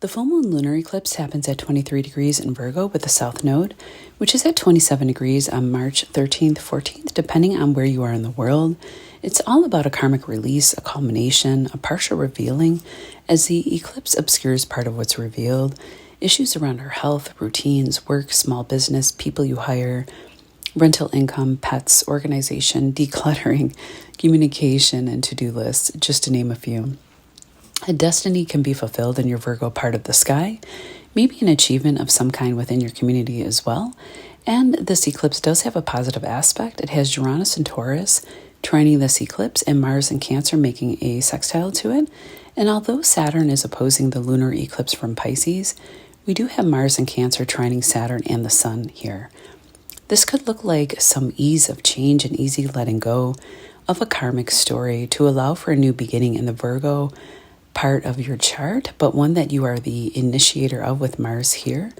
The full moon lunar eclipse happens at 23 degrees in Virgo with the south node, which is at 27 degrees on March 13th, 14th, depending on where you are in the world. It's all about a karmic release, a culmination, a partial revealing, as the eclipse obscures part of what's revealed. Issues around our health, routines, work, small business, people you hire, rental income, pets, organization, decluttering, communication, and to-do lists, just to name a few. A destiny can be fulfilled in your Virgo part of the sky, maybe an achievement of some kind within your community as well. And this eclipse does have a positive aspect. It has Uranus and Taurus trining this eclipse and Mars and Cancer making a sextile to it. And although Saturn is opposing the lunar eclipse from Pisces, we do have Mars and Cancer trining Saturn and the Sun here. This could look like some ease of change and easy letting go of a karmic story to allow for a new beginning in the Virgo part of your chart, but one that you are the initiator of with Mars here.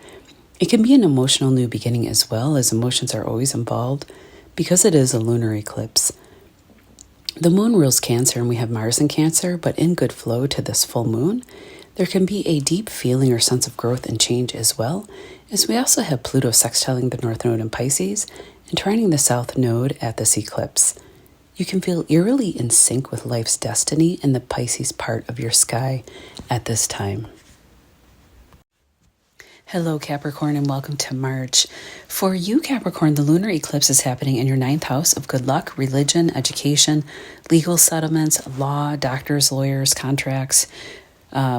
It can be an emotional new beginning as well, as emotions are always involved because it is a lunar eclipse. The moon rules Cancer and we have Mars in Cancer, but in good flow to this full moon, there can be a deep feeling or sense of growth and change as well, as we also have Pluto sextiling the North Node in Pisces and trining the South Node at this eclipse. You can feel eerily in sync with life's destiny in the Pisces part of your sky at this time. Hello, Capricorn, and welcome to March. For you, Capricorn, the lunar eclipse is happening in your 9th house of good luck, religion, education, legal settlements, law, doctors, lawyers, contracts,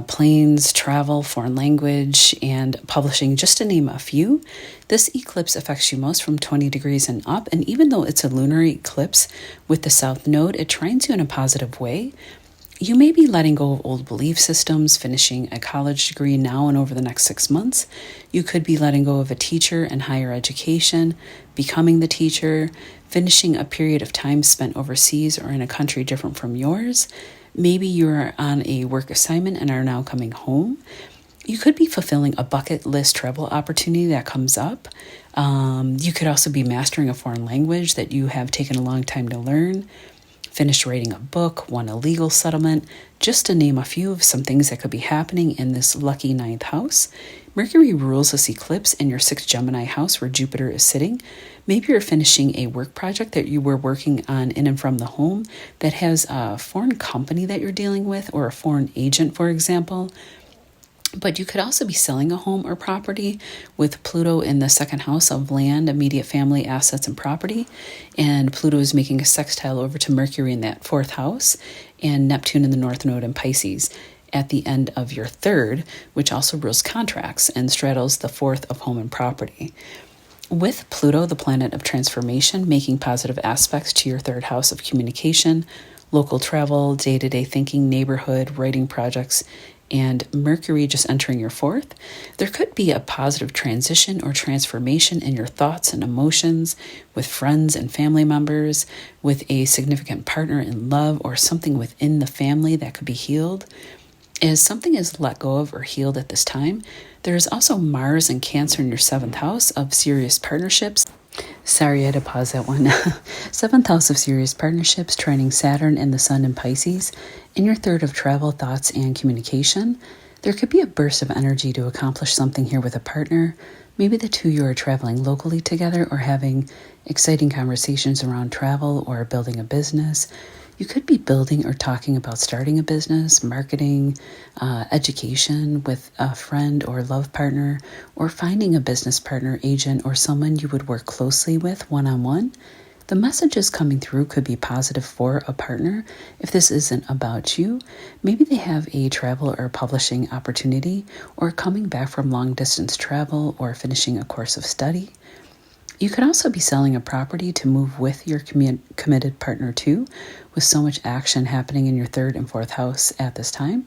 planes, travel, foreign language, and publishing, just to name a few. This eclipse affects you most from 20 degrees and up, and even though it's a lunar eclipse with the South Node, it trines you in a positive way. You may be letting go of old belief systems, finishing a college degree now and over the next 6 months. You could be letting go of a teacher in higher education, becoming the teacher, finishing a period of time spent overseas or in a country different from yours. Maybe you're on a work assignment and are now coming home. You could be fulfilling a bucket list travel opportunity that comes up. You could also be mastering a foreign language that you have taken a long time to learn, finished writing a book, won a legal settlement, just to name a few of some things that could be happening in this lucky 9th house. Mercury rules this eclipse in your 6th Gemini house where Jupiter is sitting. Maybe you're finishing a work project that you were working on in and from the home that has a foreign company that you're dealing with or a foreign agent, for example. But you could also be selling a home or property with Pluto in the 2nd house of land, immediate family, assets, and property. And Pluto is making a sextile over to Mercury in that 4th house and Neptune in the North Node in Pisces at the end of your 3rd, which also rules contracts and straddles the 4th of home and property. With Pluto, the planet of transformation, making positive aspects to your 3rd house of communication, local travel, day-to-day thinking, neighborhood, writing projects, and Mercury just entering your 4th, there could be a positive transition or transformation in your thoughts and emotions with friends and family members, with a significant partner in love, or something within the family that could be healed. As something is let go of or healed at this time, there is also Mars and Cancer in your 7th house of serious partnerships. Sorry, I had to pause that one. 7th house of serious partnerships, trining Saturn and the Sun in Pisces. In your 3rd of travel, thoughts, and communication, there could be a burst of energy to accomplish something here with a partner. Maybe the two of you are traveling locally together or having exciting conversations around travel or building a business. You could be building or talking about starting a business, marketing, education with a friend or love partner, or finding a business partner, agent, or someone you would work closely with one-on-one. The messages coming through could be positive for a partner. If this isn't about you, maybe they have a travel or publishing opportunity, or coming back from long-distance travel, or finishing a course of study. You could also be selling a property to move with your committed partner too, with so much action happening in your 3rd and 4th house at this time.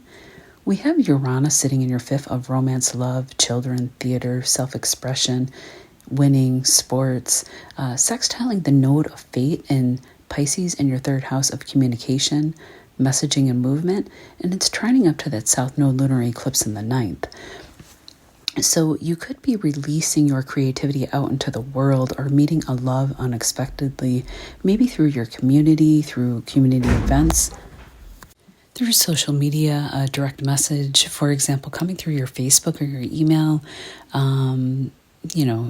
We have Uranus sitting in your 5th of romance, love, children, theater, self-expression, winning, sports, sextiling the node of fate in Pisces in your 3rd house of communication, messaging, and movement, and it's trining up to that South Node lunar eclipse in the 9th. So you could be releasing your creativity out into the world or meeting a love unexpectedly, maybe through your community, through community events. through social media, a direct message, for example, coming through your Facebook or your email,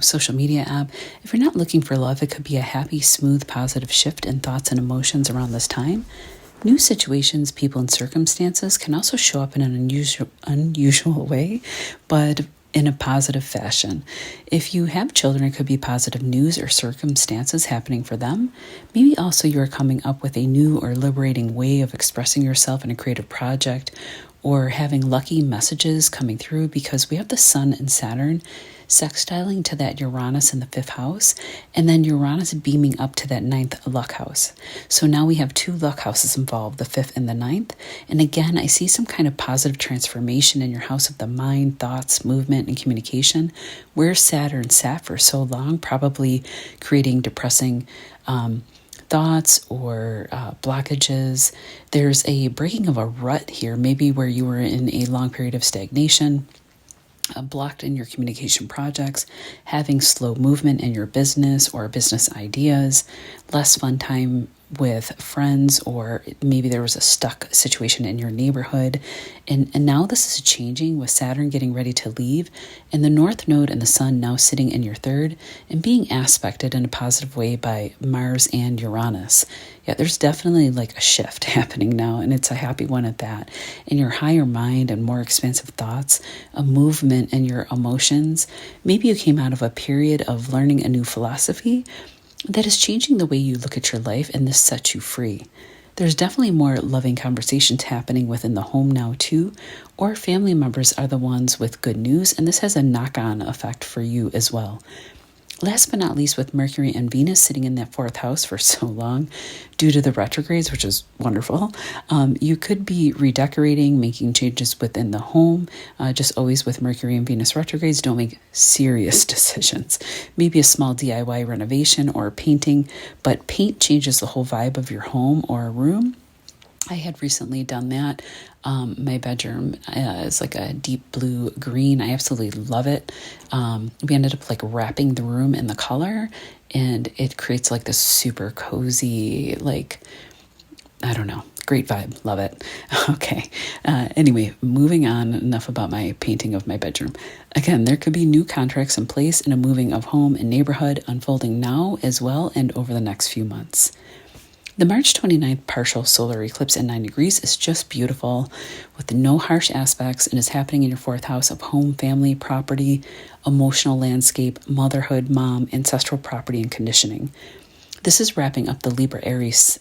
social media app. If you're not looking for love, it could be a happy, smooth, positive shift in thoughts and emotions around this time. New situations, people, and circumstances can also show up in an unusual way, but in a positive fashion. If you have children, it could be positive news or circumstances happening for them. Maybe also you're coming up with a new or liberating way of expressing yourself in a creative project, or having lucky messages coming through, because we have the Sun and Saturn sextiling to that Uranus in the 5th house, and then Uranus beaming up to that 9th luck house. So now we have 2 luck houses involved, the 5th and the 9th. And again, I see some kind of positive transformation in your house of the mind, thoughts, movement, and communication, where Saturn sat for so long, probably creating depressing thoughts or blockages. There's a breaking of a rut here, maybe where you were in a long period of stagnation, blocked in your communication projects, having slow movement in your business or business ideas, less fun time with friends, or maybe there was a stuck situation in your neighborhood. And now this is changing with Saturn getting ready to leave, and the North Node and the Sun now sitting in your 3rd and being aspected in a positive way by Mars and Uranus. Yeah, there's definitely like a shift happening now, and it's a happy one at that. In your higher mind and more expansive thoughts, a movement in your emotions. Maybe you came out of a period of learning a new philosophy that is changing the way you look at your life, and this sets you free. There's definitely more loving conversations happening within the home now too, or family members are the ones with good news, and this has a knock-on effect for you as well. Last but not least, with Mercury and Venus sitting in that 4th house for so long due to the retrogrades, which is wonderful, you could be redecorating, making changes within the home. Just always with Mercury and Venus retrogrades, don't make serious decisions. Maybe a small DIY renovation or painting, but paint changes the whole vibe of your home or room. I had recently done that. My bedroom is like a deep blue green. I absolutely love it. We ended up like wrapping the room in the color, and it creates like this super cozy, like, I don't know, great vibe. Love it. Okay. Anyway, moving on, enough about my painting of my bedroom. Again, there could be new contracts in place and a moving of home and neighborhood unfolding now as well and over the next few months. The March 29th partial solar eclipse at 9 degrees is just beautiful with no harsh aspects, and is happening in your 4th house of home, family, property, emotional landscape, motherhood, mom, ancestral property, and conditioning. This is wrapping up the Libra-Aries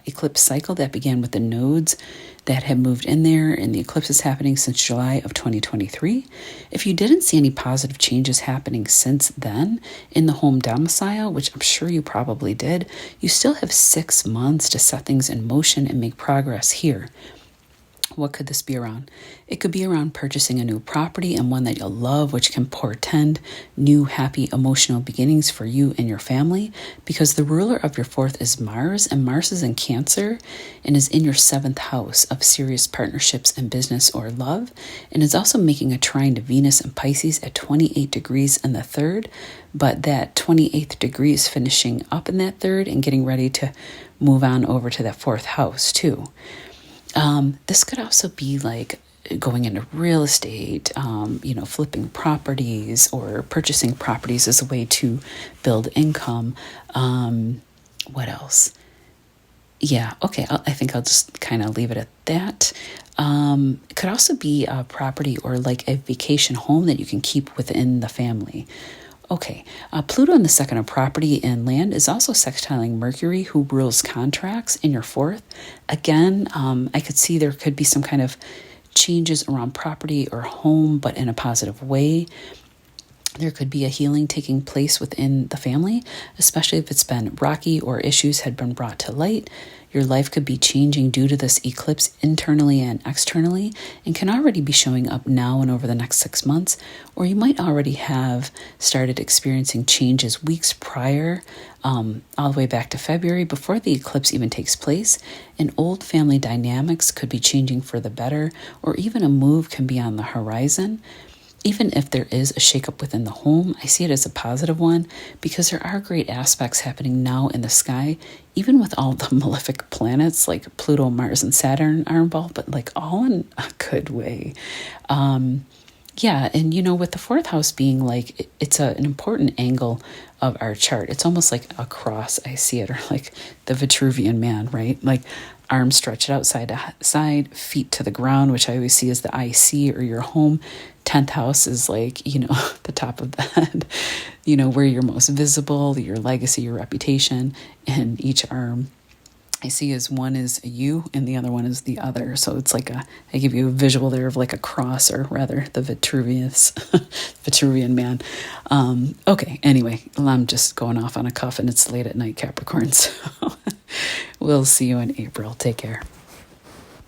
eclipse cycle that began with the nodes that have moved in there, and the eclipse is happening since July of 2023. If you didn't see any positive changes happening since then in the home domicile, which I'm sure you probably did, you still have 6 months to set things in motion and make progress here. What could this be around? It could be around purchasing a new property, and one that you'll love, which can portend new, happy, emotional beginnings for you and your family, because the ruler of your 4th is Mars, and Mars is in Cancer and is in your 7th house of serious partnerships and business or love, and is also making a trine to Venus and Pisces at 28 degrees in the 3rd, but that 28th degree is finishing up in that 3rd and getting ready to move on over to that 4th house too. This could also be like going into real estate, flipping properties or purchasing properties as a way to build income. What else? Yeah, okay, I think I'll just kind of leave it at that. It could also be a property or like a vacation home that you can keep within the family. Okay, Pluto in the 2nd of property and land is also sextiling Mercury, who rules contracts, in your 4th. Again, I could see there could be some kind of changes around property or home, but in a positive way. There could be a healing taking place within the family, especially if it's been rocky or issues had been brought to light. Your life could be changing due to this eclipse internally and externally, and can already be showing up now and over the next 6 months, or you might already have started experiencing changes weeks prior, all the way back to February, before the eclipse even takes place, and old family dynamics could be changing for the better, or even a move can be on the horizon. even if there is a shakeup within the home, I see it as a positive one because there are great aspects happening now in the sky, even with all the malefic planets like Pluto, Mars, and Saturn are involved, but like all in a good way. Yeah, and with the fourth house being like, it's an important angle of our chart. It's almost like a cross, I see it, or like the Vitruvian man, right? Like arms stretched out side to side, feet to the ground, which I always see as the IC or your home. 10th house is like, the top of the head, where you're most visible, your legacy, your reputation, and each arm I see as one is you and the other one is the other. So it's like I give you a visual there of like a cross, or rather the Vitruvian man. Okay, anyway, I'm just going off on a cuff and it's late at night, Capricorn. So we'll see you in April. Take care.